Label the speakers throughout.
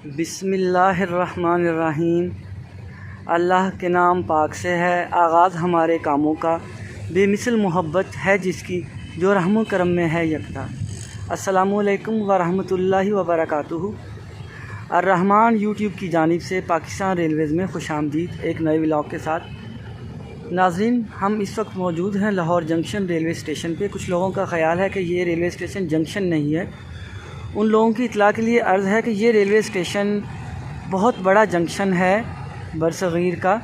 Speaker 1: बिस्मिल्लाहिर्रहमानिर्रहीम। अल्लाह के नाम पाक से है आगाज़ हमारे कामों का, बेमिसल मोहब्बत है जिसकी जो रहम करम में है यकता। अस्सलामुअलैकुम वरहमतुल्लाहि वबरकातुहू। अर्रहमान यूट्यूब की जानिब से पाकिस्तान रेलवेज़ में खुशामदीद एक नए व्लॉग के साथ। नाज़रीन, हम इस वक्त मौजूद हैं लाहौर जंक्शन रेलवे स्टेशन पे। कुछ लोगों का ख़याल है कि ये रेलवे स्टेशन जंक्शन नहीं है। उन लोगों की इतला के लिए अर्ज़ है कि ये रेलवे स्टेशन बहुत बड़ा जंक्शन है बरसग़ीर का।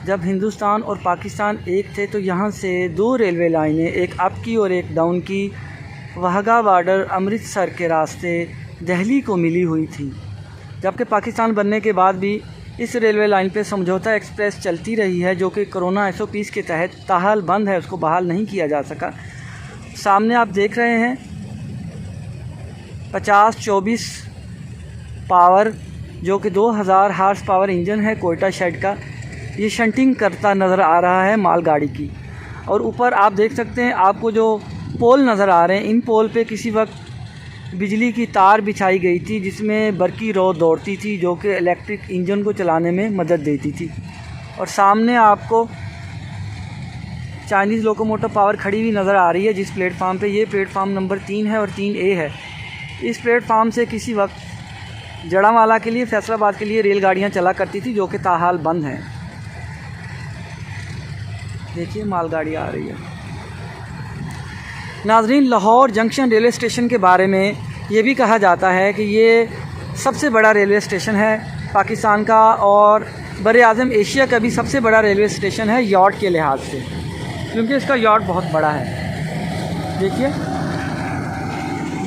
Speaker 1: जब हिंदुस्तान और पाकिस्तान एक थे तो यहाँ से दो रेलवे लाइनें, एक अप की और एक डाउन की, वाहगा बॉर्डर अमृतसर के रास्ते दिल्ली को मिली हुई थी। जबकि पाकिस्तान बनने के बाद भी इस रेलवे लाइन पे समझौता एक्सप्रेस चलती रही है, जो कि कोरोना SOPs के तहत ताहाल बंद है, उसको बहाल नहीं किया जा सका। सामने आप देख रहे हैं 50-24 पावर, जो कि 2000 हार्स पावर इंजन है कोयटा शेड का। ये शंटिंग करता नज़र आ रहा है मालगाड़ी की। और ऊपर आप देख सकते हैं, आपको जो पोल नज़र आ रहे हैं, इन पोल पे किसी वक्त बिजली की तार बिछाई गई थी जिसमें बरकी रॉड दौड़ती थी, जो कि इलेक्ट्रिक इंजन को चलाने में मदद देती थी। और सामने आपको चाइनीज़ लोकोमोटिव पावर खड़ी हुई नज़र आ रही है जिस प्लेटफार्म पे। ये प्लेटफार्म नंबर 3 है और 3A है। इस प्लेटफार्म से किसी वक्त जड़ावाला के लिए, फैसलाबाद के लिए रेलगाड़ियाँ चला करती थी, जो कि ताहाल बंद हैं। देखिए मालगाड़ी आ रही है। नाज़रीन, लाहौर जंक्शन रेलवे स्टेशन के बारे में ये भी कहा जाता है कि ये सबसे बड़ा रेलवे स्टेशन है पाकिस्तान का, और बर-ए-आज़म एशिया का भी सबसे बड़ा रेलवे स्टेशन है यार्ड के लिहाज से, क्योंकि इसका यार्ड बहुत बड़ा है। देखिए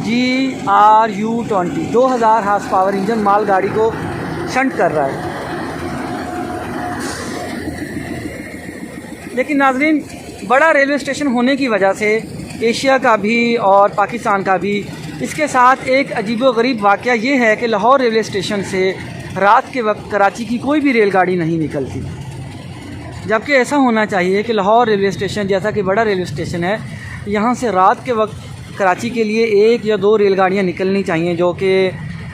Speaker 1: GRU-20 2000 हार्स पावर इंजन मालगाड़ी को शंट कर रहा है। लेकिन नाज़रीन, बड़ा रेलवे स्टेशन होने की वजह से एशिया का भी और पाकिस्तान का भी, इसके साथ एक अजीबोगरीब वाक़या ये है कि लाहौर रेलवे स्टेशन से रात के वक्त कराची की कोई भी रेलगाड़ी नहीं निकलती। जबकि ऐसा होना चाहिए कि लाहौर रेलवे स्टेशन जैसा कि बड़ा रेलवे स्टेशन है, यहाँ से रात के वक्त कराची के लिए 1 या 2 रेलगाड़ियाँ निकलनी चाहिए, जो कि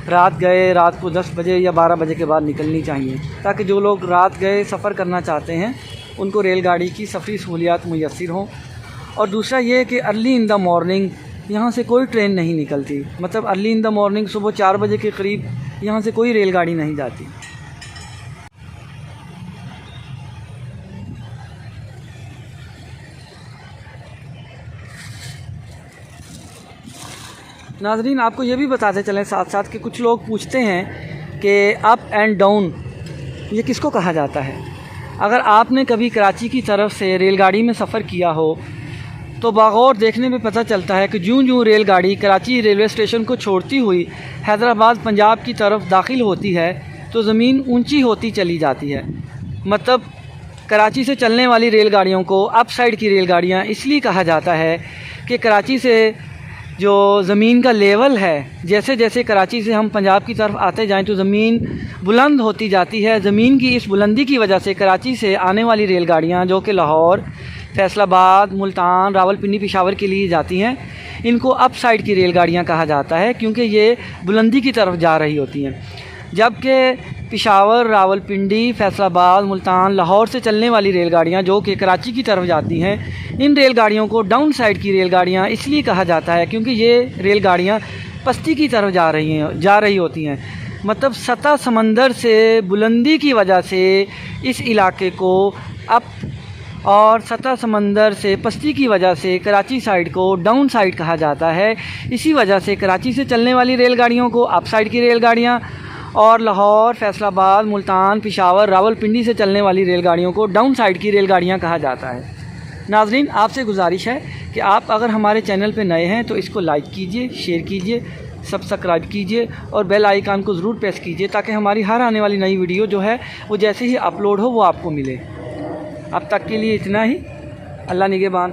Speaker 1: रात को 10 बजे या 12 बजे के बाद निकलनी चाहिए, ताकि जो लोग रात गए सफ़र करना चाहते हैं उनको रेलगाड़ी की सफ़री सहूलियात मुयस्सर हों। और दूसरा ये कि अर्ली इन द मॉर्निंग यहाँ से कोई ट्रेन नहीं निकलती। मतलब अर्ली इन द मॉर्निंग सुबह 4 बजे के करीब यहाँ से कोई रेलगाड़ी नहीं जाती। नाज़रीन, आपको ये भी बताते चलें साथ साथ कि कुछ लोग पूछते हैं कि अप एंड डाउन ये किसको कहा जाता है। अगर आपने कभी कराची की तरफ से रेलगाड़ी में सफ़र किया हो तो बागौर देखने में पता चलता है कि जूं रेलगाड़ी कराची रेलवे स्टेशन को छोड़ती हुई हैदराबाद पंजाब की तरफ दाखिल होती है तो ज़मीन ऊंची होती चली जाती है। मतलब कराची से चलने वाली रेलगाड़ियों को अप साइड की रेलगाड़ियाँ इसलिए कहा जाता है कि कराची से जो ज़मीन का लेवल है, जैसे जैसे कराची से हम पंजाब की तरफ आते जाएं तो ज़मीन बुलंद होती जाती है। ज़मीन की इस बुलंदी की वजह से कराची से आने वाली रेलगाड़ियां, जो कि लाहौर, फैसलाबाद, मुल्तान, रावलपिंडी, पेशावर के लिए जाती हैं, इनको अप साइड की रेलगाड़ियां कहा जाता है, क्योंकि ये बुलंदी की तरफ जा रही होती हैं। जबकि पेशावर, रावलपिंडी, फैसलाबाद, मुल्तान, लाहौर से चलने वाली रेलगाड़ियाँ जो कि कराची की तरफ जाती हैं, इन रेलगाड़ियों को डाउन साइड की रेलगाड़ियाँ इसलिए कहा जाता है क्योंकि ये रेलगाड़ियाँ पस्ती की तरफ जा रही होती हैं। मतलब सतह समंदर से बुलंदी की वजह से इस इलाके को अप, और सतह समंदर से पस्ती की वजह से कराची साइड को डाउन साइड कहा जाता है। इसी वजह से कराची से चलने वाली रेलगाड़ियों को अप साइड की रेलगाड़ियाँ, और लाहौर, फैसलाबाद, मुल्तान, पेशावर, रावलपिंडी से चलने वाली रेलगाड़ियों को डाउन साइड की रेलगाड़ियाँ कहा जाता है। नाज़रीन, आपसे गुजारिश है कि आप अगर हमारे चैनल पर नए हैं तो इसको लाइक कीजिए, शेयर कीजिए, सब्सक्राइब कीजिए और बेल आइकन को ज़रूर प्रेस कीजिए, ताकि हमारी हर आने वाली नई वीडियो जो है वो जैसे ही अपलोड हो वो आपको मिले। अब तक के लिए इतना ही। अल्लाह निगहबान।